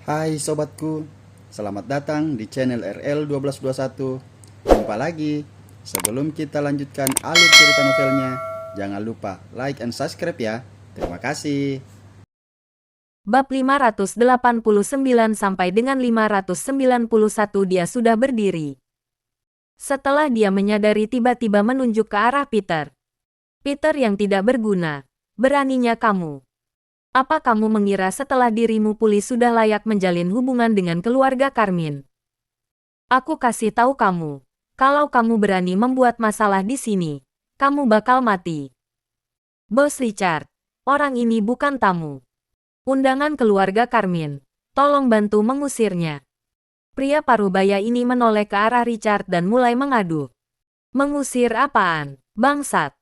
Hai sobatku, selamat datang di channel RL1221. Jumpa lagi. Sebelum kita lanjutkan alur cerita novelnya, jangan lupa like and subscribe ya. Terima kasih. Bab 589 sampai dengan 591 dia sudah berdiri. Setelah dia menyadari tiba-tiba menunjuk ke arah Peter. Peter yang tidak berguna. Beraninya kamu. Apa kamu mengira setelah dirimu pulih sudah layak menjalin hubungan dengan keluarga Carmine? Aku kasih tahu kamu. Kalau kamu berani membuat masalah di sini, kamu bakal mati. Bos Richard, orang ini bukan tamu. Undangan keluarga Carmine. Tolong bantu mengusirnya. Pria parubaya ini menoleh ke arah Richard dan mulai mengadu. Mengusir apaan? Bangsat.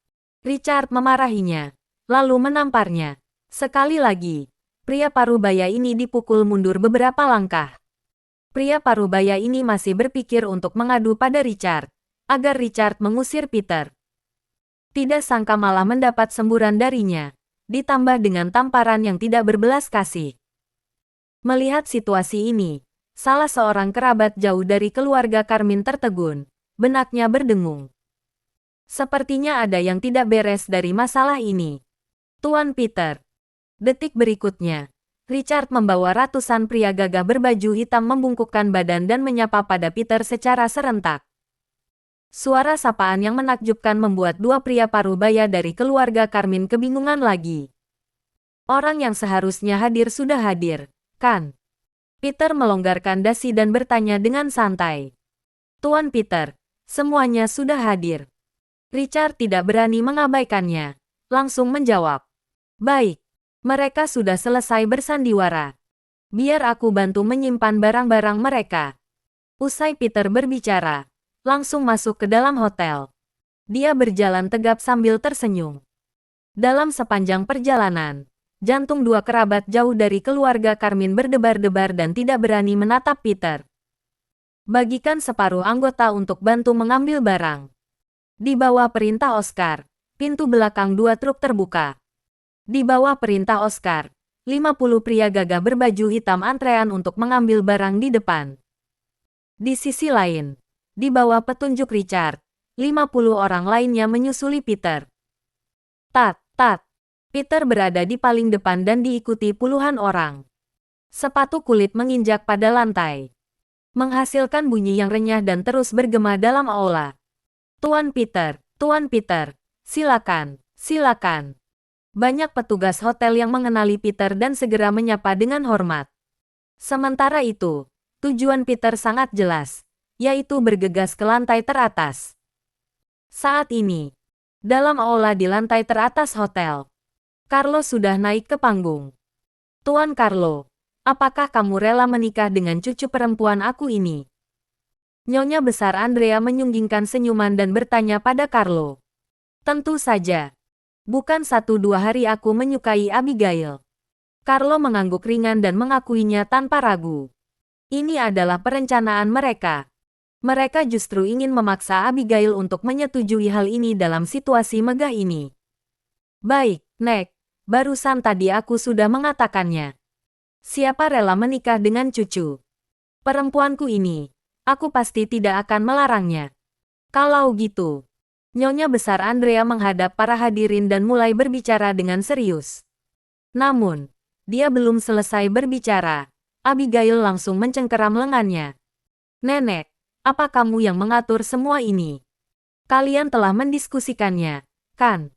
Richard memarahinya. Lalu menamparnya. Sekali lagi. Pria parubaya ini dipukul mundur beberapa langkah. Pria parubaya ini masih berpikir untuk mengadu pada Richard. Agar Richard mengusir Peter. Tidak sangka malah mendapat semburan darinya. Ditambah dengan tamparan yang tidak berbelas kasih. Melihat situasi ini, salah seorang kerabat jauh dari keluarga Carmine tertegun. Benaknya berdengung. Sepertinya ada yang tidak beres dari masalah ini. Tuan Peter. Detik berikutnya, Richard membawa ratusan pria gagah berbaju hitam membungkukkan badan dan menyapa pada Peter secara serentak. Suara sapaan yang menakjubkan membuat dua pria parubaya dari keluarga Carmine kebingungan lagi. Orang yang seharusnya hadir sudah hadir, kan? Peter melonggarkan dasi dan bertanya dengan santai. Tuan Peter, semuanya sudah hadir. Richard tidak berani mengabaikannya. Langsung menjawab. Baik, mereka sudah selesai bersandiwara. Biar aku bantu menyimpan barang-barang mereka. Usai Peter berbicara, langsung masuk ke dalam hotel. Dia berjalan tegap sambil tersenyum. Dalam sepanjang perjalanan, jantung dua kerabat jauh dari keluarga Carmine berdebar-debar dan tidak berani menatap Peter. Bagikan separuh anggota untuk bantu mengambil barang. Di bawah perintah Oscar, pintu belakang dua truk terbuka. Di bawah perintah Oscar, 50 pria gagah berbaju hitam antrean untuk mengambil barang di depan. Di sisi lain, di bawah petunjuk Richard, 50 orang lainnya menyusuli Peter. Tat, tat. Peter berada di paling depan dan diikuti puluhan orang. Sepatu kulit menginjak pada lantai, menghasilkan bunyi yang renyah dan terus bergema dalam aula. Tuan Peter, silakan, silakan. Banyak petugas hotel yang mengenali Peter dan segera menyapa dengan hormat. Sementara itu, tujuan Peter sangat jelas, yaitu bergegas ke lantai teratas. Saat ini, dalam aula di lantai teratas hotel, Carlo sudah naik ke panggung. Tuan Carlo, apakah kamu rela menikah dengan cucu perempuan aku ini? Nyonya besar Andrea menyunggingkan senyuman dan bertanya pada Carlo. Tentu saja. Bukan 1-2 hari aku menyukai Abigail. Carlo mengangguk ringan dan mengakuinya tanpa ragu. Ini adalah perencanaan mereka. Mereka justru ingin memaksa Abigail untuk menyetujui hal ini dalam situasi megah ini. Baik, Nek. Barusan tadi aku sudah mengatakannya. Siapa rela menikah dengan cucu perempuanku ini? Aku pasti tidak akan melarangnya. Kalau gitu, Nyonya besar Andrea menghadap para hadirin dan mulai berbicara dengan serius. Namun, dia belum selesai berbicara. Abigail langsung mencengkeram lengannya. Nenek, apa kamu yang mengatur semua ini? Kalian telah mendiskusikannya, kan?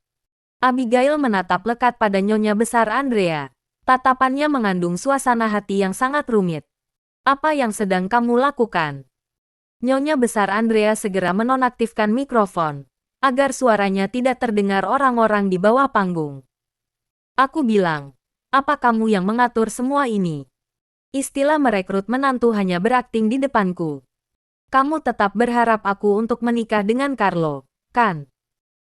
Abigail menatap lekat pada Nyonya besar Andrea. Tatapannya mengandung suasana hati yang sangat rumit. Apa yang sedang kamu lakukan? Nyonya besar Andrea segera menonaktifkan mikrofon, agar suaranya tidak terdengar orang-orang di bawah panggung. Aku bilang, apa kamu yang mengatur semua ini? Istilah merekrut menantu hanya berakting di depanku. Kamu tetap berharap aku untuk menikah dengan Carlo, kan?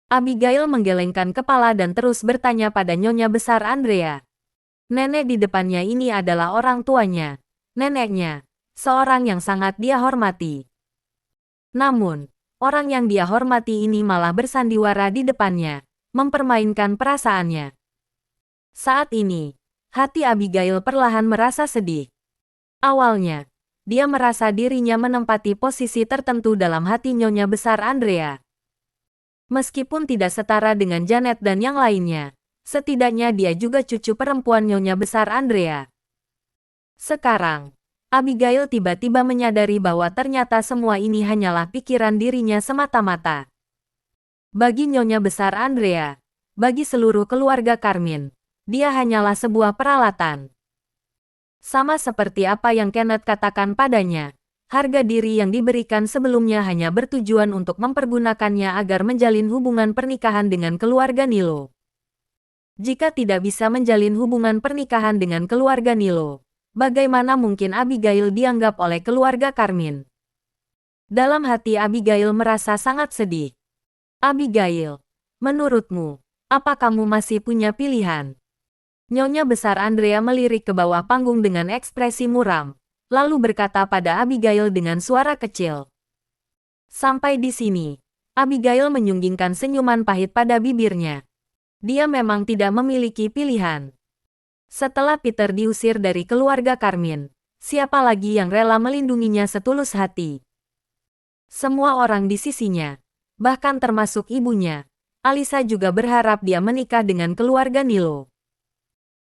Abigail menggelengkan kepala dan terus bertanya pada Nyonya besar Andrea. Nenek di depannya ini adalah orang tuanya. Neneknya, seorang yang sangat dia hormati. Namun, orang yang dia hormati ini malah bersandiwara di depannya, mempermainkan perasaannya. Saat ini, hati Abigail perlahan merasa sedih. Awalnya, dia merasa dirinya menempati posisi tertentu dalam hati Nyonya Besar Andrea. Meskipun tidak setara dengan Janet dan yang lainnya, setidaknya dia juga cucu perempuan Nyonya Besar Andrea. Sekarang, Abigail tiba-tiba menyadari bahwa ternyata semua ini hanyalah pikiran dirinya semata-mata. Bagi Nyonya Besar Andrea, bagi seluruh keluarga Carmine, dia hanyalah sebuah peralatan. Sama seperti apa yang Kenneth katakan padanya, harga diri yang diberikan sebelumnya hanya bertujuan untuk mempergunakannya agar menjalin hubungan pernikahan dengan keluarga Nilo. Jika tidak bisa menjalin hubungan pernikahan dengan keluarga Nilo, bagaimana mungkin Abigail dianggap oleh keluarga Carmine? Dalam hati Abigail merasa sangat sedih. Abigail, menurutmu, apa kamu masih punya pilihan? Nyonya Besar Andrea melirik ke bawah panggung dengan ekspresi muram, lalu berkata pada Abigail dengan suara kecil. Sampai di sini, Abigail menyunggingkan senyuman pahit pada bibirnya. Dia memang tidak memiliki pilihan. Setelah Peter diusir dari keluarga Carmine, siapa lagi yang rela melindunginya setulus hati? Semua orang di sisinya, bahkan termasuk ibunya, Alisa juga berharap dia menikah dengan keluarga Nilo.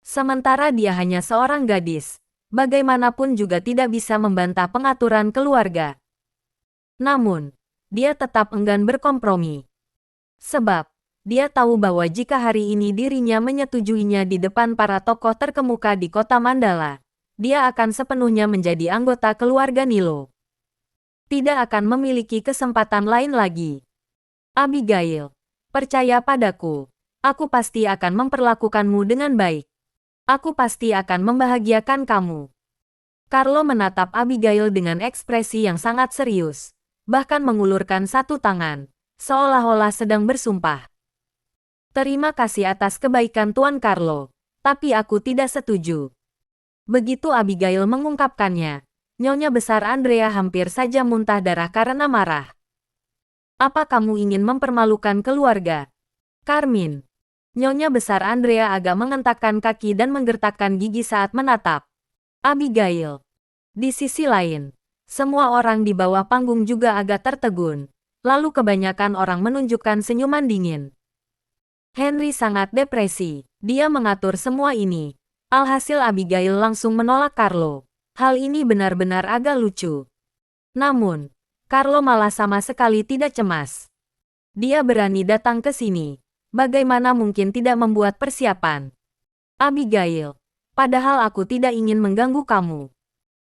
Sementara dia hanya seorang gadis, bagaimanapun juga tidak bisa membantah pengaturan keluarga. Namun, dia tetap enggan berkompromi. Sebab, dia tahu bahwa jika hari ini dirinya menyetujuinya di depan para tokoh terkemuka di kota Mandala, dia akan sepenuhnya menjadi anggota keluarga Nilo. Tidak akan memiliki kesempatan lain lagi. Abigail, percaya padaku, aku pasti akan memperlakukanmu dengan baik. Aku pasti akan membahagiakan kamu. Carlo menatap Abigail dengan ekspresi yang sangat serius, bahkan mengulurkan satu tangan, seolah-olah sedang bersumpah. Terima kasih atas kebaikan Tuan Carlo, tapi aku tidak setuju. Begitu Abigail mengungkapkannya, Nyonya Besar Andrea hampir saja muntah darah karena marah. Apa kamu ingin mempermalukan keluarga Carmine? Nyonya Besar Andrea agak mengentakkan kaki dan menggertakkan gigi saat menatap Abigail. Di sisi lain, semua orang di bawah panggung juga agak tertegun, lalu kebanyakan orang menunjukkan senyuman dingin. Henry sangat depresi, dia mengatur semua ini. Alhasil Abigail langsung menolak Carlo. Hal ini benar-benar agak lucu. Namun, Carlo malah sama sekali tidak cemas. Dia berani datang ke sini. Bagaimana mungkin tidak membuat persiapan? Abigail, padahal aku tidak ingin mengganggu kamu.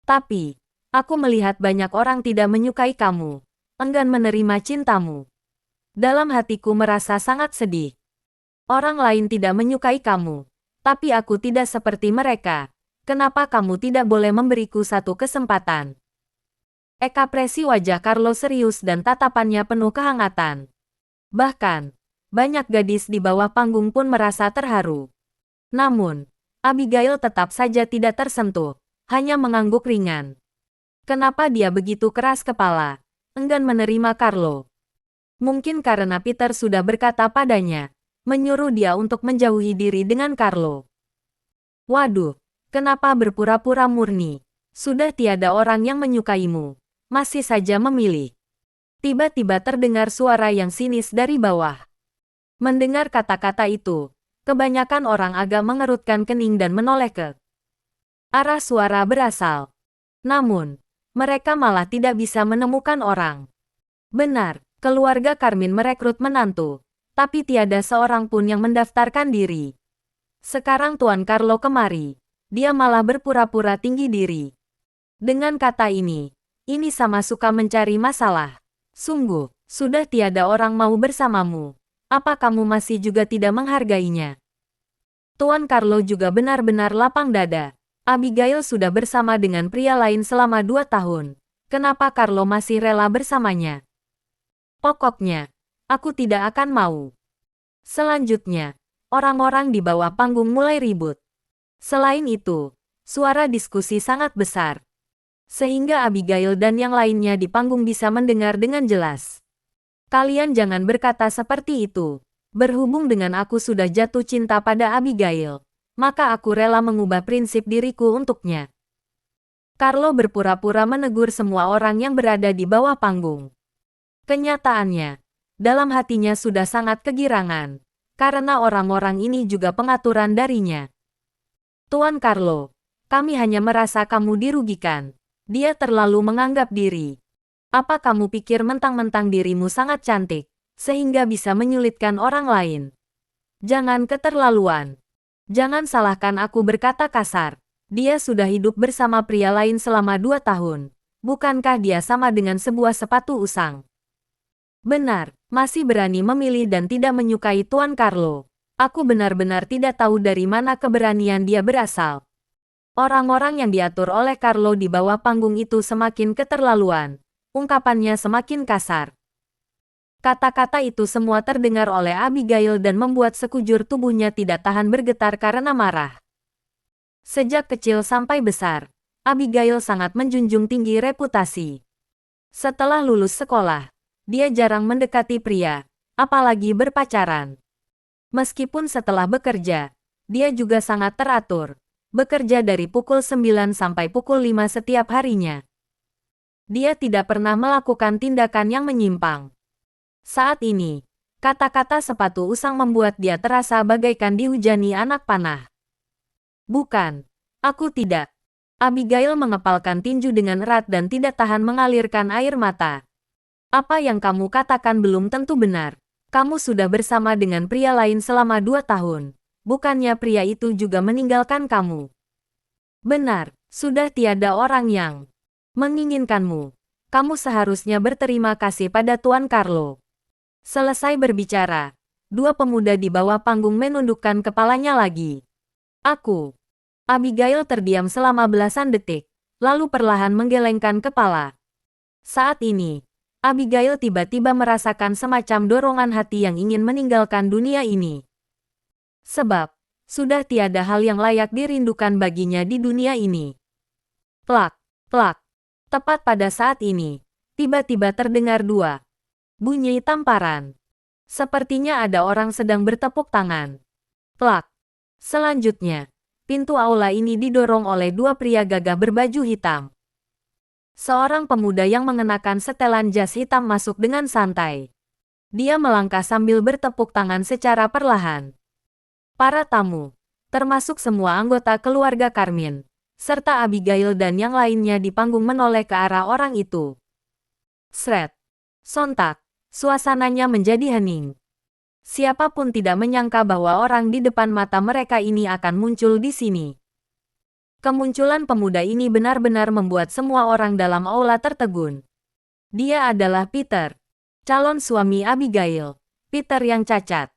Tapi, aku melihat banyak orang tidak menyukai kamu, enggan menerima cintamu. Dalam hatiku merasa sangat sedih. Orang lain tidak menyukai kamu, tapi aku tidak seperti mereka. Kenapa kamu tidak boleh memberiku satu kesempatan? Ekspresi wajah Carlo serius dan tatapannya penuh kehangatan. Bahkan, banyak gadis di bawah panggung pun merasa terharu. Namun, Abigail tetap saja tidak tersentuh, hanya mengangguk ringan. Kenapa dia begitu keras kepala, enggan menerima Carlo? Mungkin karena Peter sudah berkata padanya, menyuruh dia untuk menjauhi diri dengan Carlo. Waduh, kenapa berpura-pura murni? Sudah tiada orang yang menyukaimu, masih saja memilih. Tiba-tiba terdengar suara yang sinis dari bawah. Mendengar kata-kata itu, kebanyakan orang agak mengerutkan kening dan menoleh ke arah suara berasal. Namun, mereka malah tidak bisa menemukan orang. Benar, keluarga Carmine merekrut menantu, tapi tiada seorang pun yang mendaftarkan diri. Sekarang Tuan Carlo kemari, dia malah berpura-pura tinggi diri. Dengan kata ini sama suka mencari masalah. Sungguh, sudah tiada orang mau bersamamu. Apa kamu masih juga tidak menghargainya? Tuan Carlo juga benar-benar lapang dada. Abigail sudah bersama dengan pria lain selama 2 tahun. Kenapa Carlo masih rela bersamanya? Pokoknya, aku tidak akan mau. Selanjutnya, orang-orang di bawah panggung mulai ribut. Selain itu, suara diskusi sangat besar. Sehingga Abigail dan yang lainnya di panggung bisa mendengar dengan jelas. Kalian jangan berkata seperti itu. Berhubung dengan aku sudah jatuh cinta pada Abigail, maka aku rela mengubah prinsip diriku untuknya. Carlo berpura-pura menegur semua orang yang berada di bawah panggung. Kenyataannya, dalam hatinya sudah sangat kegirangan, karena orang-orang ini juga pengaturan darinya. Tuan Carlo, kami hanya merasa kamu dirugikan. Dia terlalu menganggap diri. Apa kamu pikir mentang-mentang dirimu sangat cantik, sehingga bisa menyulitkan orang lain? Jangan keterlaluan. Jangan salahkan aku berkata kasar. Dia sudah hidup bersama pria lain selama 2 tahun. Bukankah dia sama dengan sebuah sepatu usang? Benar, masih berani memilih dan tidak menyukai Tuan Carlo. Aku benar-benar tidak tahu dari mana keberanian dia berasal. Orang-orang yang diatur oleh Carlo di bawah panggung itu semakin keterlaluan. Ungkapannya semakin kasar. Kata-kata itu semua terdengar oleh Abigail dan membuat sekujur tubuhnya tidak tahan bergetar karena marah. Sejak kecil sampai besar, Abigail sangat menjunjung tinggi reputasi. Setelah lulus sekolah, dia jarang mendekati pria, apalagi berpacaran. Meskipun setelah bekerja, dia juga sangat teratur, bekerja dari pukul 9 sampai pukul 5 setiap harinya. Dia tidak pernah melakukan tindakan yang menyimpang. Saat ini, kata-kata sepatu usang membuat dia terasa bagaikan dihujani anak panah. Bukan, aku tidak. Abigail mengepalkan tinju dengan erat dan tidak tahan mengalirkan air mata. Apa yang kamu katakan belum tentu benar. Kamu sudah bersama dengan pria lain selama 2 tahun. Bukannya pria itu juga meninggalkan kamu? Benar, sudah tiada orang yang menginginkanmu. Kamu seharusnya berterima kasih pada Tuan Carlo. Selesai berbicara, dua pemuda di bawah panggung menundukkan kepalanya lagi. Abigail terdiam selama belasan detik, lalu perlahan menggelengkan kepala. Saat ini, Abigail tiba-tiba merasakan semacam dorongan hati yang ingin meninggalkan dunia ini. Sebab, sudah tiada hal yang layak dirindukan baginya di dunia ini. Plak, plak. Tepat pada saat ini, tiba-tiba terdengar dua bunyi tamparan. Sepertinya ada orang sedang bertepuk tangan. Plak. Selanjutnya, pintu aula ini didorong oleh dua pria gagah berbaju hitam. Seorang pemuda yang mengenakan setelan jas hitam masuk dengan santai. Dia melangkah sambil bertepuk tangan secara perlahan. Para tamu, termasuk semua anggota keluarga Carmine, serta Abigail dan yang lainnya di panggung menoleh ke arah orang itu. Sret. Sontak, suasananya menjadi hening. Siapapun tidak menyangka bahwa orang di depan mata mereka ini akan muncul di sini. Kemunculan pemuda ini benar-benar membuat semua orang dalam aula tertegun. Dia adalah Peter, calon suami Abigail. Peter yang cacat.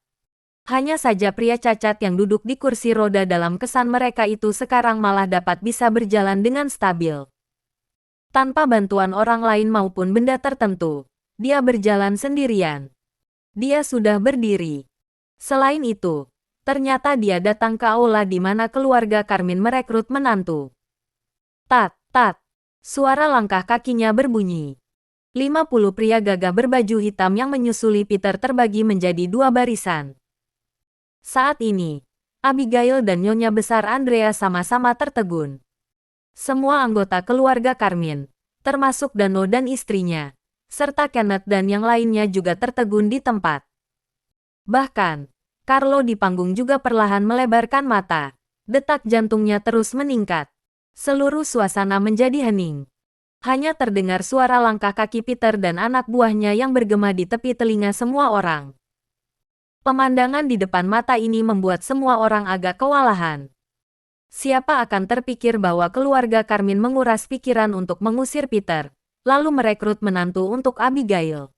Hanya saja pria cacat yang duduk di kursi roda dalam kesan mereka itu sekarang malah dapat bisa berjalan dengan stabil. Tanpa bantuan orang lain maupun benda tertentu, dia berjalan sendirian. Dia sudah berdiri. Selain itu, ternyata dia datang ke aula di mana keluarga Carmine merekrut menantu. Tat, tat. Suara langkah kakinya berbunyi. 50 pria gagah berbaju hitam yang menyusuli Peter terbagi menjadi dua barisan. Saat ini, Abigail dan Nyonya Besar Andrea sama-sama tertegun. Semua anggota keluarga Carmine, termasuk Dano dan istrinya, serta Kenneth dan yang lainnya juga tertegun di tempat. Bahkan, Carlo di panggung juga perlahan melebarkan mata. Detak jantungnya terus meningkat. Seluruh suasana menjadi hening. Hanya terdengar suara langkah kaki Peter dan anak buahnya yang bergema di tepi telinga semua orang. Pemandangan di depan mata ini membuat semua orang agak kewalahan. Siapa akan terpikir bahwa keluarga Carmine menguras pikiran untuk mengusir Peter, lalu merekrut menantu untuk Abigail.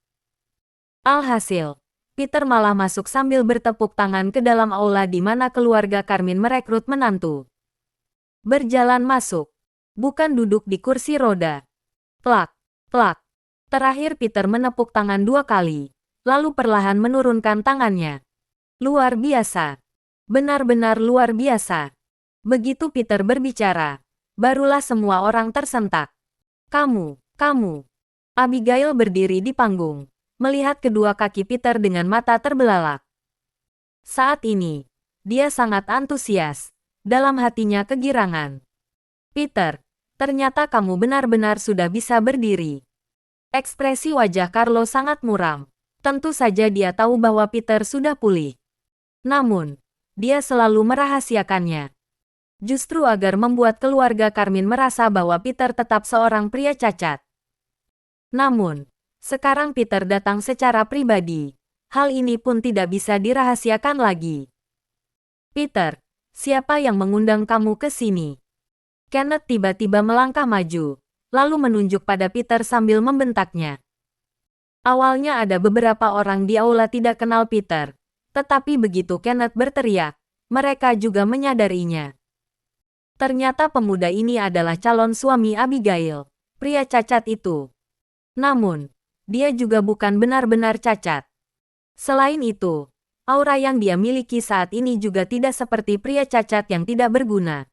Alhasil, Peter malah masuk sambil bertepuk tangan ke dalam aula di mana keluarga Carmine merekrut menantu. Berjalan masuk, bukan duduk di kursi roda. Plak, plak. Terakhir Peter menepuk tangan 2 kali, lalu perlahan menurunkan tangannya. Luar biasa. Benar-benar luar biasa. Begitu Peter berbicara, barulah semua orang tersentak. Kamu. Abigail berdiri di panggung, melihat kedua kaki Peter dengan mata terbelalak. Saat ini, dia sangat antusias, dalam hatinya kegirangan. Peter, Ternyata kamu benar-benar sudah bisa berdiri. Ekspresi wajah Carlo sangat muram. Tentu saja dia tahu bahwa Peter sudah pulih. Namun, dia selalu merahasiakannya. Justru agar membuat keluarga Carmine merasa bahwa Peter tetap seorang pria cacat. Namun, sekarang Peter datang secara pribadi. Hal ini pun tidak bisa dirahasiakan lagi. Peter, siapa yang mengundang kamu ke sini? Kenneth tiba-tiba melangkah maju, lalu menunjuk pada Peter sambil membentaknya. Awalnya ada beberapa orang di aula tidak kenal Peter, tetapi begitu Kenneth berteriak, mereka juga menyadarinya. Ternyata pemuda ini adalah calon suami Abigail, pria cacat itu. Namun, dia juga bukan benar-benar cacat. Selain itu, aura yang dia miliki saat ini juga tidak seperti pria cacat yang tidak berguna.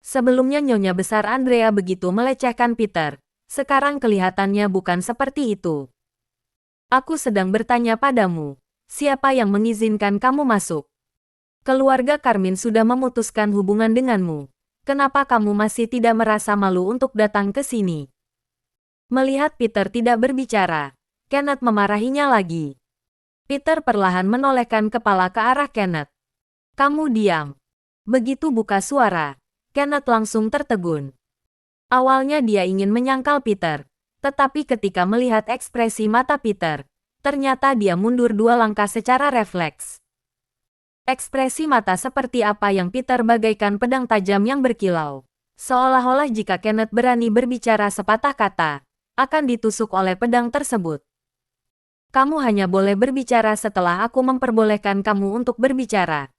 Sebelumnya Nyonya Besar Andrea begitu melecehkan Peter, sekarang kelihatannya bukan seperti itu. Aku sedang bertanya padamu, siapa yang mengizinkan kamu masuk? Keluarga Carmine sudah memutuskan hubungan denganmu. Kenapa kamu masih tidak merasa malu untuk datang ke sini? Melihat Peter tidak berbicara, Kenneth memarahinya lagi. Peter perlahan menolehkan kepala ke arah Kenneth. Kamu diam. Begitu buka suara, Kenneth langsung tertegun. Awalnya dia ingin menyangkal Peter, tetapi ketika melihat ekspresi mata Peter, ternyata dia mundur 2 langkah secara refleks. Ekspresi mata seperti apa yang Peter bagaikan pedang tajam yang berkilau. Seolah-olah jika Kenneth berani berbicara sepatah kata, akan ditusuk oleh pedang tersebut. Kamu hanya boleh berbicara setelah aku memperbolehkan kamu untuk berbicara.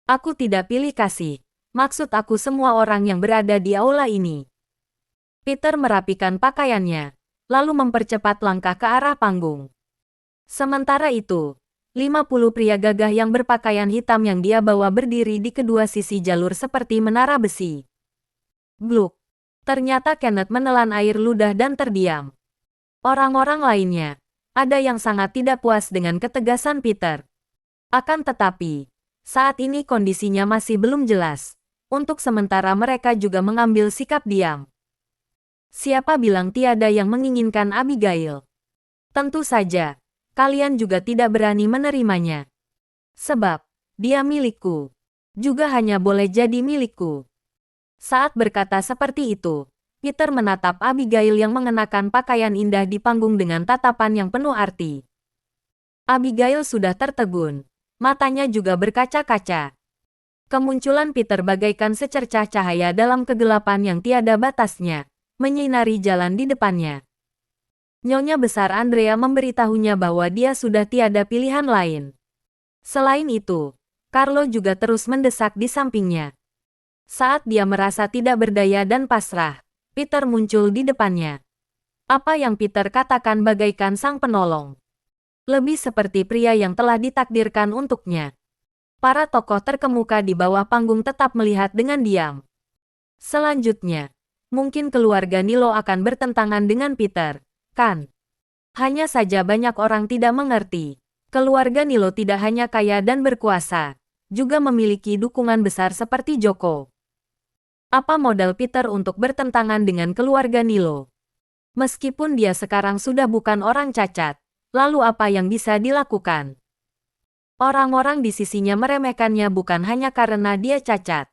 Aku tidak pilih kasih. Maksud aku semua orang yang berada di aula ini. Peter merapikan pakaiannya, lalu mempercepat langkah ke arah panggung. Sementara itu, 50 pria gagah yang berpakaian hitam yang dia bawa berdiri di kedua sisi jalur seperti menara besi. Bluk. Ternyata Kenneth menelan air ludah dan terdiam. Orang-orang lainnya, ada yang sangat tidak puas dengan ketegasan Peter. Akan tetapi, saat ini kondisinya masih belum jelas. Untuk sementara mereka juga mengambil sikap diam. Siapa bilang tiada yang menginginkan Abigail? Tentu saja, kalian juga tidak berani menerimanya. Sebab, dia milikku. Juga hanya boleh jadi milikku. Saat berkata seperti itu, Peter menatap Abigail yang mengenakan pakaian indah di panggung dengan tatapan yang penuh arti. Abigail sudah tertegun. Matanya juga berkaca-kaca. Kemunculan Peter bagaikan secercah cahaya dalam kegelapan yang tiada batasnya, menyinari jalan di depannya. Nyonya Besar Andrea memberitahunya bahwa dia sudah tiada pilihan lain. Selain itu, Carlo juga terus mendesak di sampingnya. Saat dia merasa tidak berdaya dan pasrah, Peter muncul di depannya. Apa yang Peter katakan bagaikan sang penolong. Lebih seperti pria yang telah ditakdirkan untuknya. Para tokoh terkemuka di bawah panggung tetap melihat dengan diam. Selanjutnya, mungkin keluarga Nilo akan bertentangan dengan Peter, kan? Hanya saja banyak orang tidak mengerti. Keluarga Nilo tidak hanya kaya dan berkuasa, juga memiliki dukungan besar seperti Joko. Apa modal Peter untuk bertentangan dengan keluarga Nilo? Meskipun dia sekarang sudah bukan orang cacat, lalu apa yang bisa dilakukan? Orang-orang di sisinya meremehkannya bukan hanya karena dia cacat.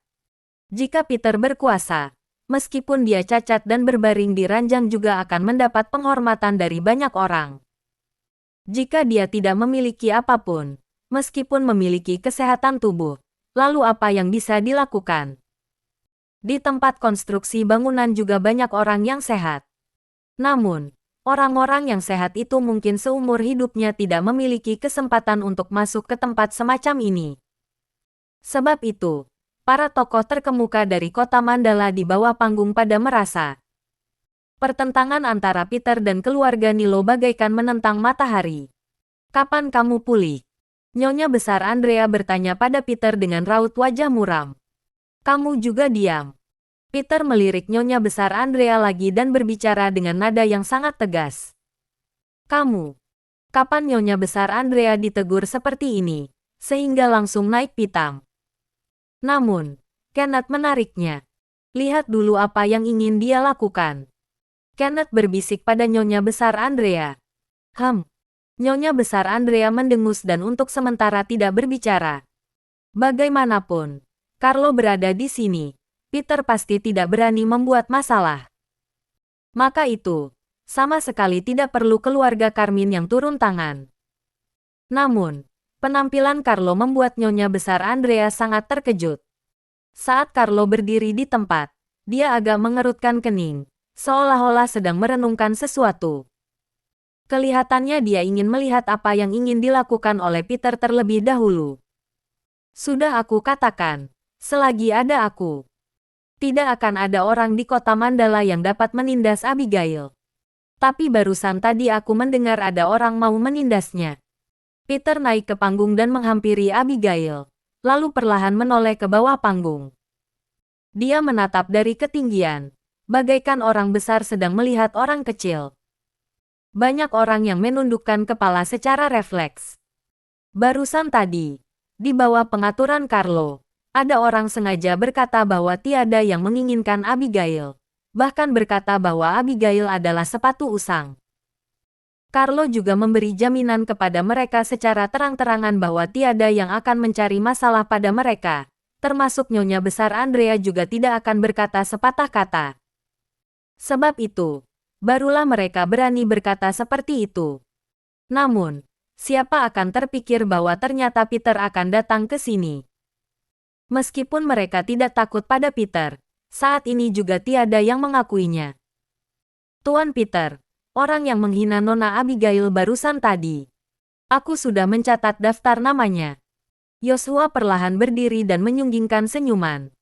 Jika Peter berkuasa, meskipun dia cacat dan berbaring di ranjang juga akan mendapat penghormatan dari banyak orang. Jika dia tidak memiliki apapun, meskipun memiliki kesehatan tubuh, lalu apa yang bisa dilakukan? Di tempat konstruksi bangunan juga banyak orang yang sehat. Namun, orang-orang yang sehat itu mungkin seumur hidupnya tidak memiliki kesempatan untuk masuk ke tempat semacam ini. Sebab itu, para tokoh terkemuka dari kota Mandala di bawah panggung pada merasa pertentangan antara Peter dan keluarga Nilo bagaikan menentang matahari. Kapan kamu pulih? Nyonya Besar Andrea bertanya pada Peter dengan raut wajah muram. Kamu juga diam. Peter melirik Nyonya Besar Andrea lagi dan berbicara dengan nada yang sangat tegas. Kamu. Kapan Nyonya Besar Andrea ditegur seperti ini, sehingga langsung naik pitam. Namun, Kenneth menariknya. Lihat dulu apa yang ingin dia lakukan. Kenneth berbisik pada Nyonya Besar Andrea. Nyonya Besar Andrea mendengus dan untuk sementara tidak berbicara. Bagaimanapun, Carlo berada di sini. Peter pasti tidak berani membuat masalah. Maka itu, sama sekali tidak perlu keluarga Carmine yang turun tangan. Namun, penampilan Carlo membuat Nyonya Besar Andrea sangat terkejut. Saat Carlo berdiri di tempat, dia agak mengerutkan kening, seolah-olah sedang merenungkan sesuatu. Kelihatannya dia ingin melihat apa yang ingin dilakukan oleh Peter terlebih dahulu. Sudah aku katakan, selagi ada aku, tidak akan ada orang di kota Mandala yang dapat menindas Abigail. Tapi barusan tadi aku mendengar ada orang mau menindasnya. Peter naik ke panggung dan menghampiri Abigail, lalu perlahan menoleh ke bawah panggung. Dia menatap dari ketinggian, bagaikan orang besar sedang melihat orang kecil. Banyak orang yang menundukkan kepala secara refleks. Barusan tadi, di bawah pengaturan Carlo, ada orang sengaja berkata bahwa tiada yang menginginkan Abigail, bahkan berkata bahwa Abigail adalah sepatu usang. Carlo juga memberi jaminan kepada mereka secara terang-terangan bahwa tiada yang akan mencari masalah pada mereka, termasuk Nyonya Besar Andrea juga tidak akan berkata sepatah kata. Sebab itu, barulah mereka berani berkata seperti itu. Namun, siapa akan terpikir bahwa ternyata Peter akan datang ke sini? Meskipun mereka tidak takut pada Peter, saat ini juga tiada yang mengakuinya. Tuan Peter, orang yang menghina Nona Abigail barusan tadi. Aku sudah mencatat daftar namanya. Yosua perlahan berdiri dan menyunggingkan senyuman.